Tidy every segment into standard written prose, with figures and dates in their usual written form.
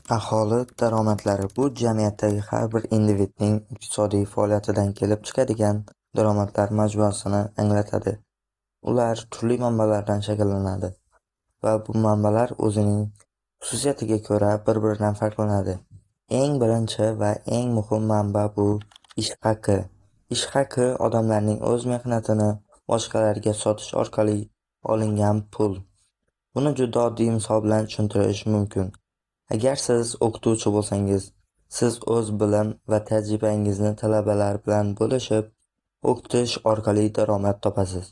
Aholi daromadlari bu jamiyatdagi har bir individning iqtisodiy faoliyatidan kelib chiqadigan daromadlar majmuasini anglatadi. Ular turli manbalardan shakllanadi va bu manbalar o'zining xususiyatiga ko'ra bir-biridan farqlanadi. Eng birinchi va eng muhim manba bu ish haqi. Ish haqi odamlarning o'z mehnatini boshqalarga sotish orqali olingan pul. Buni juda oddiy misol bilan tushuntirish mumkin. Agar siz o'qituvchi bo'lsangiz, siz o'z bilim va tajribangizni talabalar bilan bo'lishib, o'qitish orqali daromad topasiz.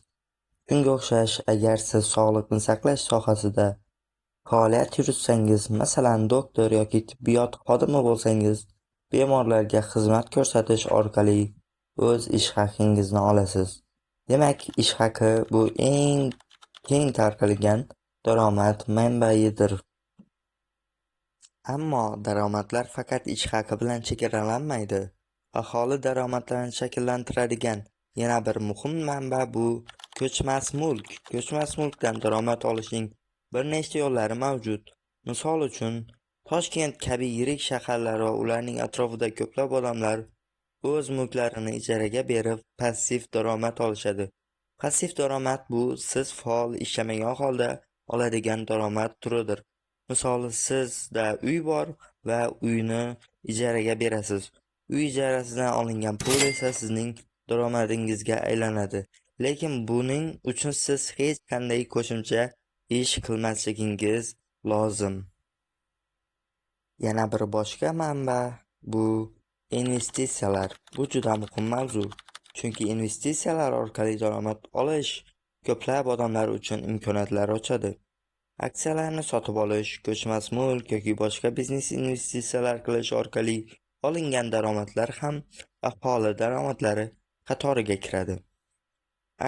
Shunga o'xshash, agar siz sog'liqni saqlash sohasida faoliyat yuritsangiz, masalan, doktor yoki tibbiyot xodimi bo'lsangiz, bemorlarga xizmat ko'rsatish orqali o'z ish haqingizni olasiz. Demak, ish haqi bu eng keng tarqalgan daromad manbaidir. Ammo daromadlar faqat ish haqi bilan chegaralanmaydi. Aholi daromadlarini shakllantiradigan yana bir muhim manba bu ko'chmas mulk. Ko'chmas mulkdan daromad olishning bir nechta yo'llari mavjud. Misol uchun, Toshkent kabi yirik shaharlar va ularning atrofida ko'plab odamlar o'z mulklarini ijaraga berib, passiv daromad olishadi. Passiv daromad bu siz faol ishlamagan holda oladigan daromad turidir. Misol, sizda uy bor va uyni ijaraga berasiz. Uy ijarasidan olingan pul esa sizning daromadingizga aylanadi. Lekin buning uchun siz hech qanday qo'shimcha ish qilmasligingiz lozim. Yana bir boshqa manba bu investitsiyalar. Bu juda muhim mavzu. Chunki investitsiyalar orqali daromad olish ko'plab odamlar uchun imkoniyatlar ochadi. Aksiyalarni sotib olish, ko'chmas mulk yoki boshqa biznes investitsiyalar qilish orqali olingan daromadlar ham aholi daromadlari qatoriga kiradi.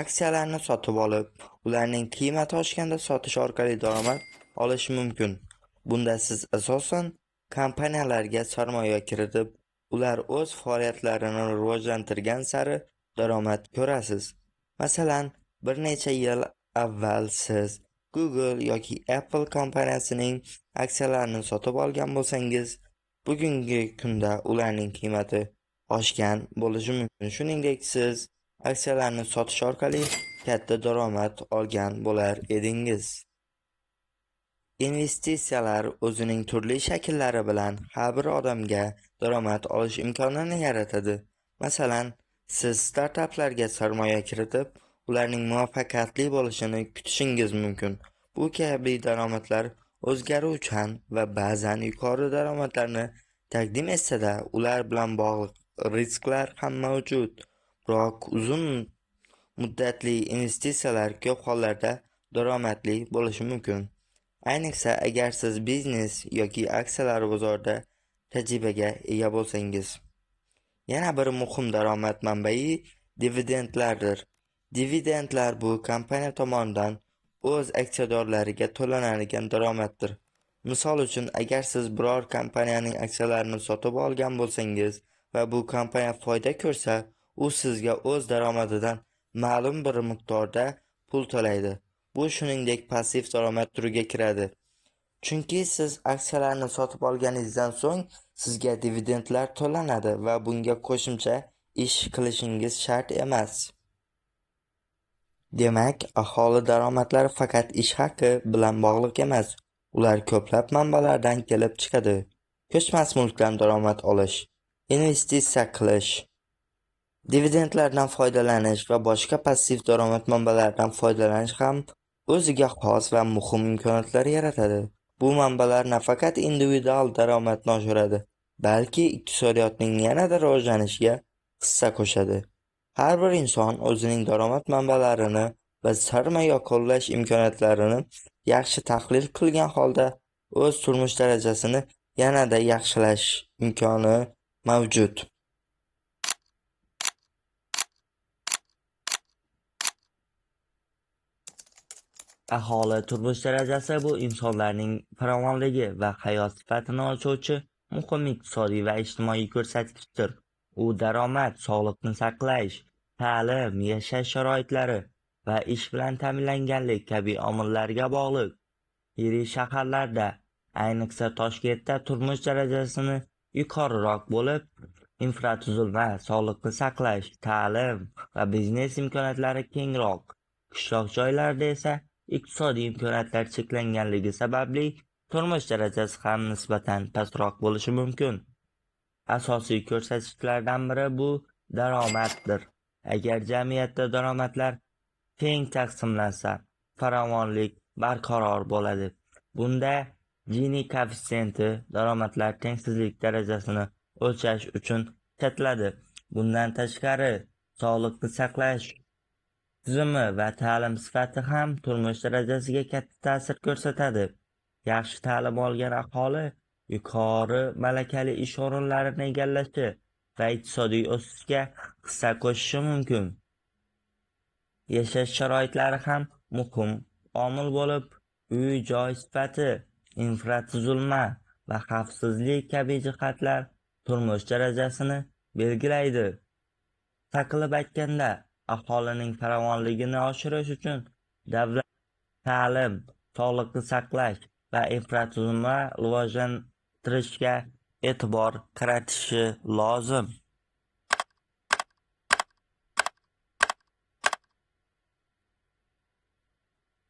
Aksiyalarni sotib olib, ularning qiymati oshganda sotish orqali daromad olish mumkin. Bunda siz asosan kompaniyalarga sarmoya kiritib, ular o'z faoliyatlarini rivojlantirgan sari daromad ko'rasiz. Masalan, bir necha yil avval siz Google yoki Apple kompaniyasining aksiyalarini sotib olgan bo'lsangiz, bugungi kunda ularning qiymati oshgan bo'lishi mumkin. Shuningdek, siz aksiyalarni sotish orqali katta daromad olgan bo'lar edingiz. Investitsiyalar o'zining turli shakllari bilan har bir odamga daromad olish imkonini yaratadi. Masalan, siz startaplarga sarmoya kiritib, ularning muvaffaqiyatli bo'lishini kutishingiz mumkin. Bu kabi daromadlar o'zgaruvchan va ba'zan yuqori daromadlarni taqdim etsa-da, ular bilan bog'liq risklar ham mavjud. Biroq uzun muddatli investitsiyalar ko'p hollarda daromadli bo'lishi mumkin. Ayniqsa, agar siz biznes yoki aksiyalar bozorida tajribaga ega bo'lsangiz. Yana bir muhim daromad manbai dividendlardir. Dividendlar bu kompaniya tomonidan o'z aksiyadorlariga to'lanadigan daromaddir. Misol uchun, agar siz biror kompaniyaning aksiyalarini sotib olgan bo'lsangiz va bu kompaniya foyda ko'rsa, u sizga o'z daromadidan ma'lum bir miqdorda pul to'laydi. Bu shuningdek passiv daromad turiga kiradi. Chunki siz aksiyalarni sotib olganingizdan so'ng sizga dividendlar to'lanadi va bunga qo'shimcha ish qilishingiz shart emas. Demak, aholi daromadlari faqat ish haqi bilan bog'liq emas. Ular ko'plab manbalardan kelib chiqadi. Ko'chmas mulkdan daromad olish, investitsiya qilish, dividendlardan foydalanish va boshqa passiv daromad manbalaridan foydalanish ham o'ziga xos va muhim imkoniyatlar yaratadi. Bu manbalar nafaqat individual daromadni oshiradi, balki iqtisodiyotning yanada rivojlanishiga hissa qo'shadi. Har bir inson o'zining daromad manbalarini va sarmoya qo'llash imkoniyatlarini yaxshi tahlil qilgan holda o'z turmush darajasini yanada yaxshilash imkoni mavjud. Aholi turmush darajasi bu insonlarning farovonligi va hayot sifatini oshiruvchi muhim iqtisodiy va ijtimoiy ko'rsatkichdir. U daromad, sog'liqni saqlash, ta'lim, yashash sharoitlari va ish bilan ta'minlanganlik kabi omillarga bog'liq. Yirik shaharlarda Ayniqsa Toshkentda turmush darajasini yuqoriroq bo'lib, infratuzilma, sog'liqni saqlash, ta'lim va biznes imkoniyatlari kengroq. Qishloq joylarda esa iqtisodiy imkoniyatlar cheklanganligi sababli turmush darajasi ham nisbatan pastroq bo'lishi mumkin. Asosiy ko'rsatkichlardan biri bu daromaddir. Agar jamiyatda daromadlar teng taqsimlansa, farovonlik barqaror bo'ladi. Bunda Gini koeffitsiyenti daromadlar tengsizlik darajasini o'lchash uchun ishlatiladi. Bundan tashqari, sog'liqni saqlash tizimi va ta'lim sifati ham turmush darajasiga katta ta'sir ko'rsatadi. Yaxshi ta'lim olgan aholi yuqori malakali ish o'rinlarini egallashi va iqtisodiy o'sishga hissa qo'shishi mumkin. Yashash sharoitlari ham muhim omil bo'lib, uy-joy sifati, infratuzilma va xavfsizlik kabi jihatlar turmush darajasini belgilaydi. Taqlib aytganda, aholining farovonligini oshirish uchun davlat ta'lim, sog'liqni saqlash va infratuzilma rivojlantirishga e'tibor qaratishi lozim.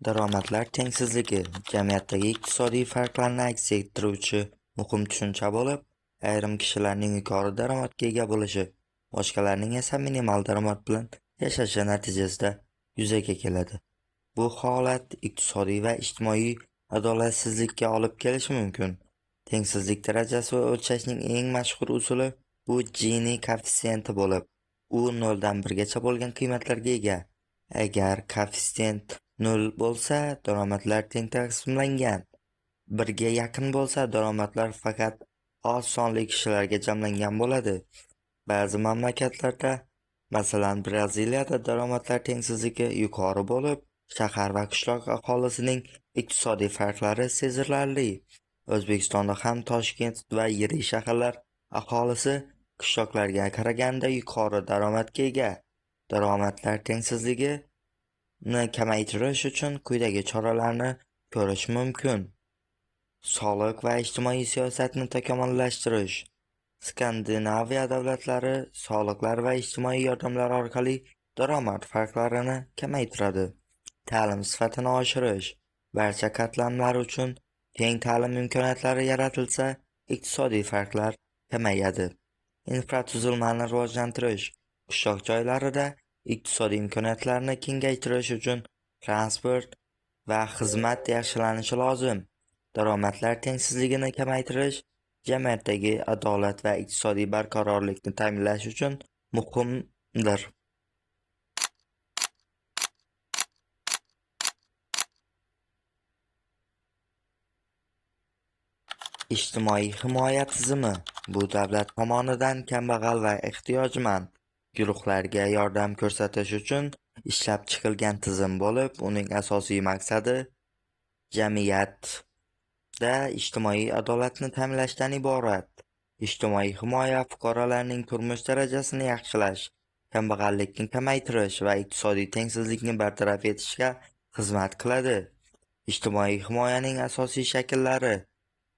Daromadlar tengsizligi jamiyatdagi iqtisodiy farqlarni aks ettiruvchi muhim tushuncha bo'lib, ayrim kishilarning yuqori daromadga ega bo'lishi, boshqalarning esa minimal daromad bilan yashashi natijasida yuzaga keladi. Bu holat iqtisodiy va ijtimoiy adolatsizlikka olib kelishi mumkin. Tengsizlik darajasi o'lchashning eng mashhur usuli bu Gini koeffitsiyenti bo'lib, u 0 dan 1 gacha bo'lgan qiymatlarga ega. Agar koeffitsiyent 0 bo'lsa, daromadlar teng taqsimlangan. 1 ga yaqin bo'lsa, daromadlar faqat oz sonli kishilarga jamlangan bo'ladi. Ba'zi mamlakatlarda, masalan Braziliyada daromadlar tengsizligi yuqori bo'lib, shahar va qishloq aholisining iqtisodiy farqlari sezilarli. O'zbekistonda ham Toshkent va yirik shaharlar aholisi qishloqlarga qaraganda yuqori daromadga ega. Daromadlar tengsizligini kamaytirish uchun quyidagi choralarni ko'rish mumkin. Soliq va ijtimoiy siyosatni takomillashtirish. Skandinaviya davlatlari soliqlar va ijtimoiy yordamlar orqali daromad farqlarini kamaytiradi. Ta'lim sifatini oshirish. Barcha qatlamlar uchun teng ta'lim imkoniyatlari yaratilsa, iqtisodiy farqlar kamayadi. Infratuzilmani rivojlantirish. Qishloq joylarida iqtisodiy imkoniyatlarni kengaytirish uchun transport va xizmat yaxshilanishi lozim. Daromadlar tengsizligini kamaytirish jamiyatdagi adolat va iqtisodiy barqarorlikni ta'minlash uchun muhimdir. Ijtimoiy himoya tizimi bu davlat tomonidan kambag'al va ehtiyojmand guruhlarga yordam ko'rsatish uchun ishlab chiqilgan tizim bo'lib, uning asosiy maqsadi jamiyatda ijtimoiy adolatni ta'minlashdan iborat. Ijtimoiy himoya fuqarolarning turmush darajasini yaxshilash, kambag'allikni kamaytirish va iqtisodiy tengsizlikni bartaraf etishga xizmat qiladi. Ijtimoiy himoyaning asosiy shakllari: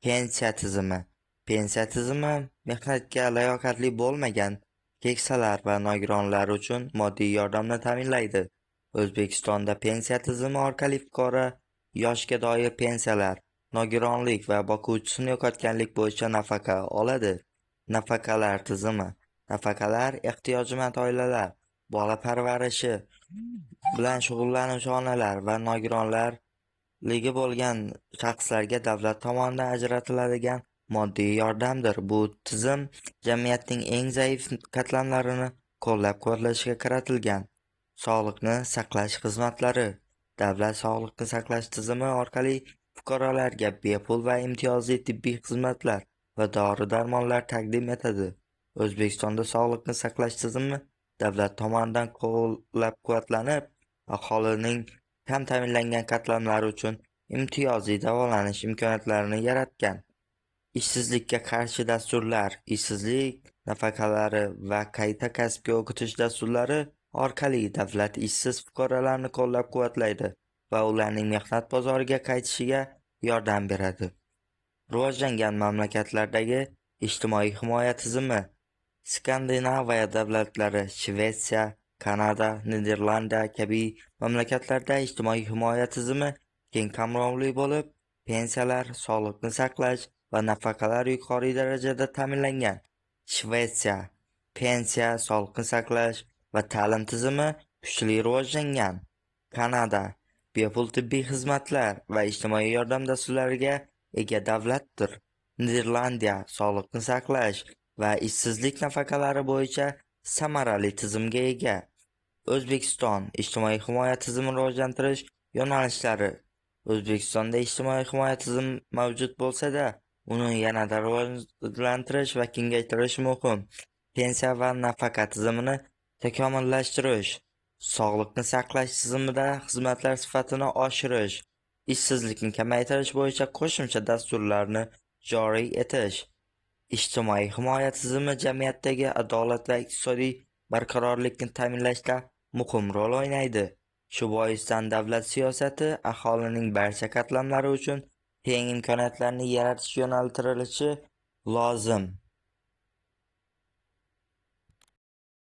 pensiya tizimi. Pensiya tizimi mehnatga layoqatli bo'lmagan keksalar va nogironlar uchun moddiy yordamni ta'minlaydi. O'zbekistonda pensiya tizimi orqali fuqaro yoshga doir pensiyalar, nogironlik va boquvchisini yo'qotganlik bo'yicha nafaqa oladi. Nafaqalar tizimi. Nafaqalar ehtiyojmand oilalar, bola parvarishi bilan shug'ullanuvchi onalar va nogironligi bo'lgan shaxslarga davlat tomonidan ajratiladigan moddiy yordamdir. Bu tizim jamiyatning eng zaif qatlamlarini qo'llab-quvvatlashga qaratilgan. Sog'liqni saqlash xizmatlari. Davlat sog'liqni saqlash tizimi orqali fuqarolarga bepul va imtiyozli tibbiy xizmatlar va dori-darmonlar taqdim etadi. O'zbekistonda sog'liqni saqlash tizimi davlat tomonidan qo'llab-quvvatlanib, aholining kam ta'minlangan qatlamlari uchun imtiyozli davolanish imkoniyatlarini yaratgan. Ishsizlikka qarshi dasturlar, ishsizlik nafaqalari va qayta kasbga o'qitish dasturlari orqali davlat ishsiz fuqarolarni qo'llab-quvvatlaydi va ularning mehnat bozoriga qaytishiga yordam beradi. Rivojlangan mamlakatlardagi ijtimoiy himoya tizimi. Skandinaviya davlatlari, Shvetsiya, Kanada, Niderlandiya kabi mamlakatlarda ijtimoiy himoya tizimi keng qamrovli bo'lib, pensiyalar, sog'liqni saqlash va nafaqalar yuqori darajada ta'minlangan. Shvetsiya pensiya, sog'liqni saqlash va ta'lim tizimi kuchli rivojlangan. Kanada bepul tibbiy xizmatlar va ijtimoiy yordam dasturlariga ega davlatdir. Niderlandiya sog'liqni saqlash va ishsizlik nafaqalari bo'yicha samarali tizimga ega. O'zbekiston ijtimoiy himoya tizimini rivojlantirish yo'nalishlari. O'zbekistonda ijtimoiy himoya tizimi mavjud bo'lsa-da, uni yanada rivojlantirish va kengaytirish muhim. Pensiya va nafaqa tizimini takomillashtirish, sog'liqni saqlash tizimida xizmatlar sifatini oshirish, ishsizlikni kamaytirish bo'yicha qo'shimcha dasturlarni joriy etish. Ijtimoiy himoya tizimi jamiyatdagi adolat va iqtisodiy barqarorlikni ta'minlashda muhim rol o'ynaydi. Shu boisdan davlat siyosati aholining barcha qatlamlari uchun teng imkoniyatlarni yaratish yo'naltirilishi lozim.